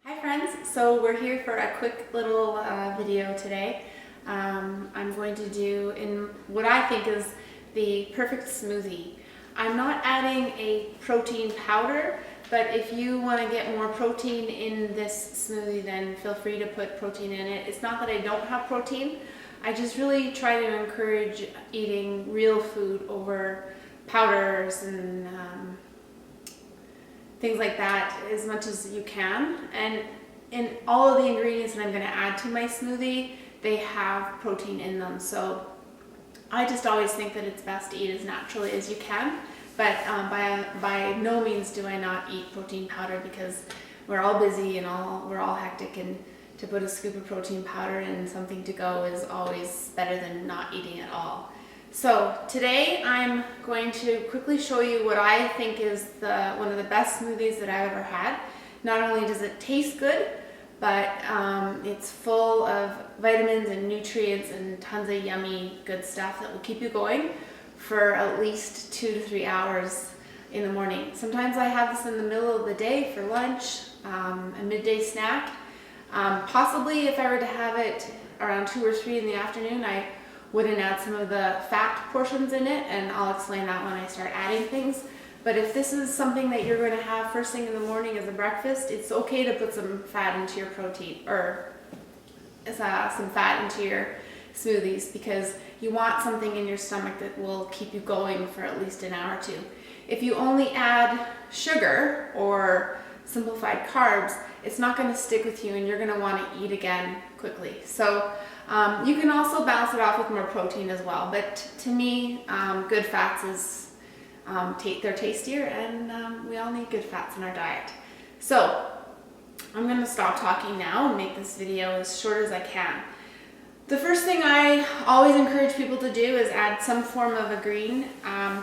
Hi friends, so we're here for a quick little video today. I'm going to do in what I think is the perfect smoothie. I'm not adding a protein powder, but if you want to get more protein in this smoothie, then feel free to put protein in it. It's not that I don't have protein, I just really try to encourage eating real food over powders and things like that as much as you can. And in all of the ingredients that I'm going to add to my smoothie, they have protein in them. So I just always think that it's best to eat as naturally as you can. But by no means do I not eat protein powder, because we're all busy and we're all hectic, and to put a scoop of protein powder in something to go is always better than not eating at all. So today I'm going to quickly show you what I think is one of the best smoothies that I've ever had. Not only does it taste good, but it's full of vitamins and nutrients and tons of yummy good stuff that will keep you going for at least 2 to 3 hours in the morning. Sometimes I have this in the middle of the day for lunch, a midday snack. Possibly if I were to have it around 2 or 3 in the afternoon, I wouldn't add some of the fat portions in it, and I'll explain that when I start adding things. But if this is something that you're going to have first thing in the morning as a breakfast, it's okay to put some fat into your protein, or some fat into your smoothies, because you want something in your stomach that will keep you going for at least an hour or two. If you only add sugar or simplified carbs, it's not going to stick with you, and you're going to want to eat again quickly. So you can also balance it off with more protein as well, but to me, good fats is they're tastier, and we all need good fats in our diet. So I'm going to stop talking now and make this video as short as I can. The first thing I always encourage people to do is add some form of a green.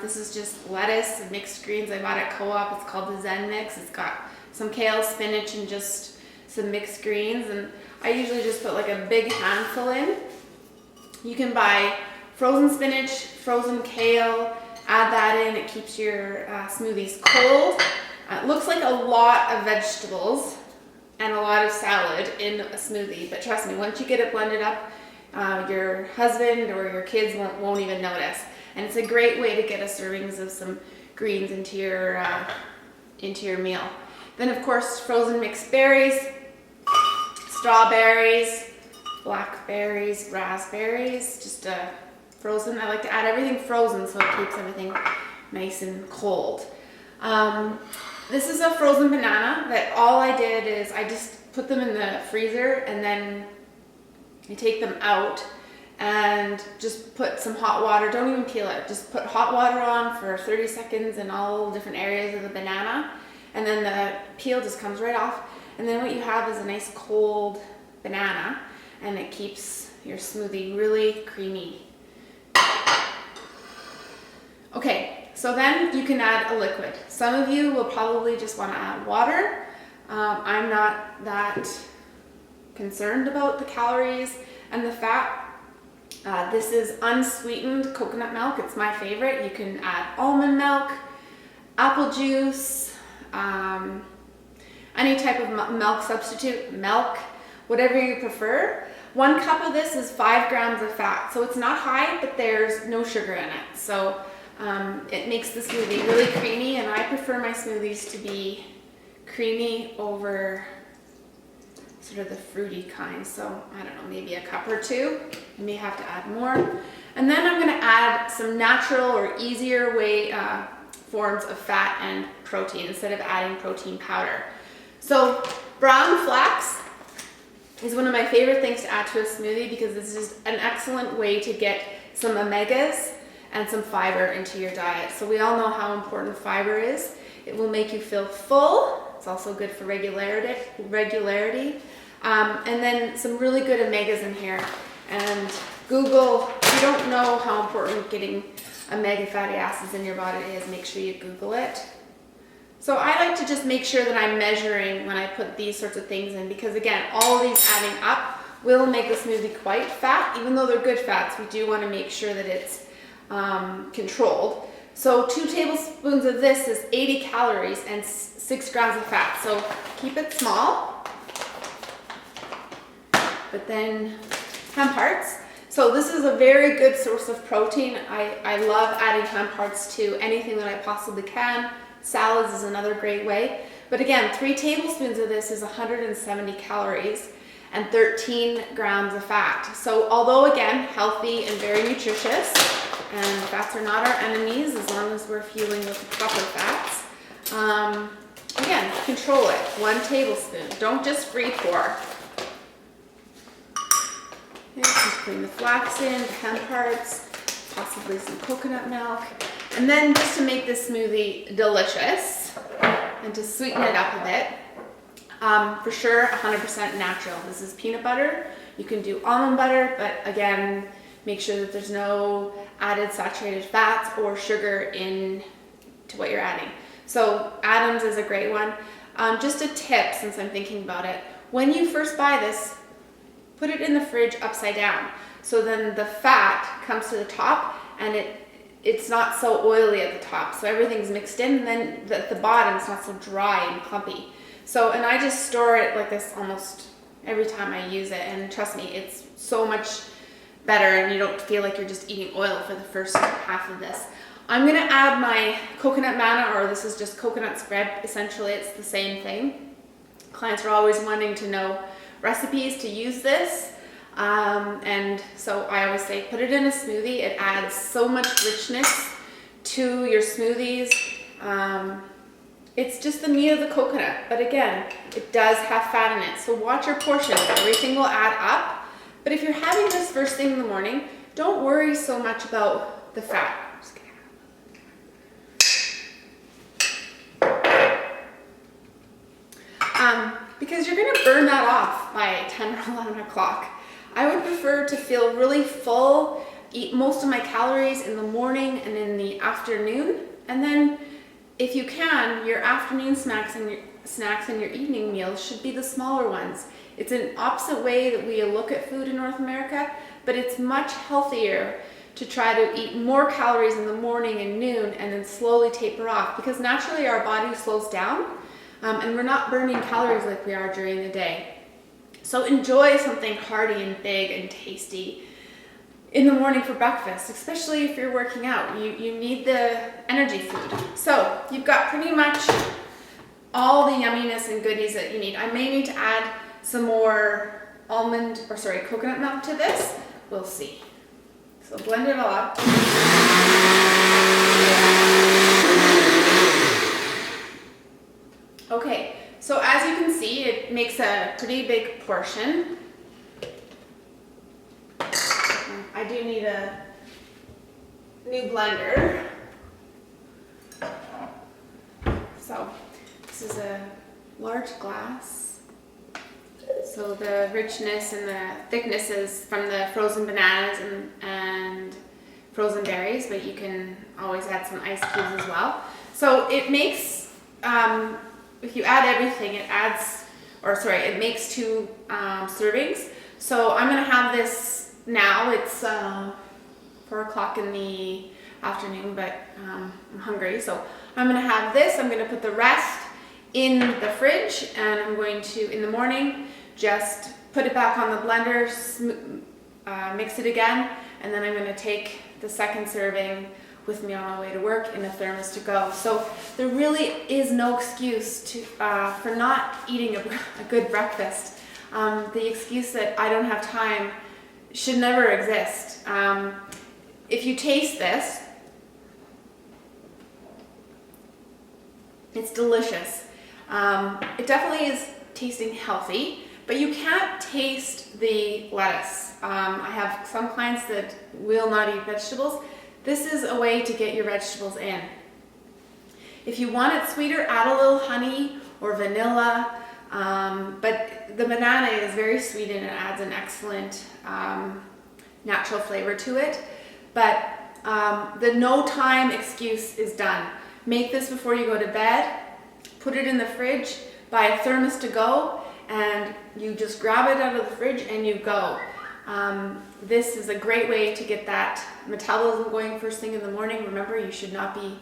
This is just lettuce and mixed greens I bought at Co-op. It's called the Zen Mix. It's got some kale, spinach, and just some mixed greens, and I usually just put like a big handful in. You can buy frozen spinach, frozen kale, add that in. It keeps your smoothies cold. It looks like a lot of vegetables and a lot of salad in a smoothie, but trust me, once you get it blended up, your husband or your kids won't even notice. And it's a great way to get a servings of some greens into your meal. Then of course, frozen mixed berries, strawberries, blackberries, raspberries, just frozen. I like to add everything frozen so it keeps everything nice and cold. This is a frozen banana that all I did is I just put them in the freezer, and then you take them out and just put some hot water. Don't even peel it. Just put hot water on for 30 seconds in all different areas of the banana, and then the peel just comes right off. And then what you have is a nice cold banana, and it keeps your smoothie really creamy. Okay, so then you can add a liquid. Some of you will probably just want to add water. I'm not that concerned about the calories and the fat. This is unsweetened coconut milk. It's my favorite. You can add almond milk, apple juice, any type of milk substitute, milk, whatever you prefer. 1 cup of this is 5 grams of fat, so it's not high, but there's no sugar in it. So it makes the smoothie really creamy, and I prefer my smoothies to be creamy over sort of the fruity kind. So I don't know, maybe a cup or 2. You may have to add more. And then I'm going to add some natural or easier way forms of fat and protein instead of adding protein powder. So brown flax is one of my favorite things to add to a smoothie, because this is an excellent way to get some omegas and some fiber into your diet. So we all know how important fiber is. It will make you feel full. It's also good for regularity. And then some really good omegas in here. And Google, if you don't know how important getting omega fatty acids in your body is, make sure you Google it. So I like to just make sure that I'm measuring when I put these sorts of things in, because again, all of these adding up will make the smoothie quite fat. Even though they're good fats, we do want to make sure that it's controlled. So 2 tablespoons of this is 80 calories and 6 grams of fat. So keep it small. But then hemp hearts. So this is a very good source of protein. I love adding hemp hearts to anything that I possibly can. Salads is another great way. But again, 3 tablespoons of this is 170 calories and 13 grams of fat. So although again, healthy and very nutritious, and fats are not our enemies as long as we're fueling with the proper fats. Again, control it. 1 tablespoon. Don't just free pour. Okay, just putting the flax in, the hemp hearts, possibly some coconut milk. And then just to make this smoothie delicious and to sweeten it up a bit, for sure 100% natural. This is peanut butter. You can do almond butter, but again, make sure that there's no added saturated fats or sugar in to what you're adding. So Adams is a great one. Just a tip, since I'm thinking about it, when you first buy this, put it in the fridge upside down. So then the fat comes to the top and it's not so oily at the top. So everything's mixed in, and then at the bottom it's not so dry and clumpy. So, and I just store it like this almost every time I use it. And trust me, it's so much better and you don't feel like you're just eating oil for the first half of this. I'm gonna add my coconut manna, or this is just coconut spread. Essentially, it's the same thing. Clients are always wanting to know recipes to use this. And so I always say, put it in a smoothie. It adds so much richness to your smoothies. It's just the meat of the coconut, but again, it does have fat in it. So watch your portions. Everything will add up. But if you're having this first thing in the morning, don't worry so much about the fat. Because you're gonna burn that off by 10 or 11 o'clock. I would prefer to feel really full, eat most of my calories in the morning and in the afternoon, and then if you can, your afternoon snacks and your evening meals should be the smaller ones. It's an opposite way that we look at food in North America, but it's much healthier to try to eat more calories in the morning and noon and then slowly taper off, because naturally our body slows down. And we're not burning calories like we are during the day. So enjoy something hearty and big and tasty in the morning for breakfast, especially if you're working out. You need the energy food. So you've got pretty much all the yumminess and goodies that you need. I may need to add some more coconut milk to this. We'll see. So blend it all up. Okay, so as you can see, it makes a pretty big portion. I do need a new blender. So this is a large glass. So the richness and the thickness is from the frozen bananas and frozen berries, but you can always add some ice cubes as well. So it makes, if you add everything, it makes 2 servings. So I'm gonna have this now. It's 4 o'clock in the afternoon, but I'm hungry. So I'm gonna have this. I'm gonna put the rest in the fridge, and I'm going to, in the morning, just put it back on the blender, mix it again, and then I'm gonna take the second serving with me on my way to work in a thermos to go. So there really is no excuse for not eating a good breakfast. The excuse that I don't have time should never exist. If you taste this, it's delicious. It definitely is tasting healthy, but you can't taste the lettuce. I have some clients that will not eat vegetables. This is a way to get your vegetables in. If you want it sweeter, add a little honey or vanilla, but the banana is very sweet and it adds an excellent natural flavor to it. But the no time excuse is done. Make this before you go to bed, put it in the fridge, buy a thermos to go, and you just grab it out of the fridge and you go. This is a great way to get that metabolism going first thing in the morning. Remember, you should not be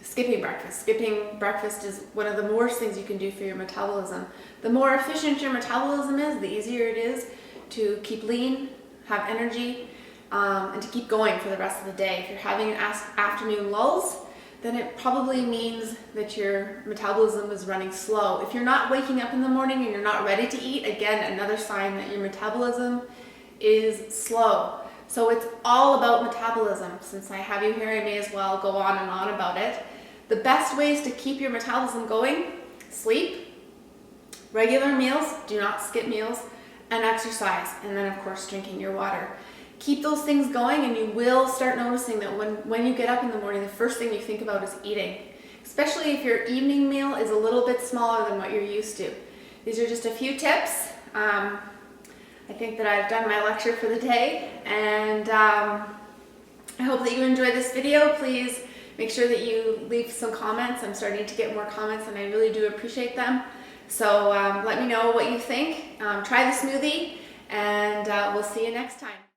skipping breakfast. Skipping breakfast is one of the worst things you can do for your metabolism. The more efficient your metabolism is, the easier it is to keep lean, have energy, and to keep going for the rest of the day. If you're having afternoon lulls, then it probably means that your metabolism is running slow. If you're not waking up in the morning and you're not ready to eat, again, another sign that your metabolism is slow. So it's all about metabolism. Since I have you here, I may as well go on and on about it. The best ways to keep your metabolism going: sleep, regular meals, do not skip meals, and exercise. And then of course, drinking your water. Keep those things going and you will start noticing that when you get up in the morning, the first thing you think about is eating. Especially if your evening meal is a little bit smaller than what you're used to. These are just a few tips. I think that I've done my lecture for the day, and I hope that you enjoyed this video. Please make sure that you leave some comments. I'm starting to get more comments and I really do appreciate them. So let me know what you think. Try the smoothie, and we'll see you next time.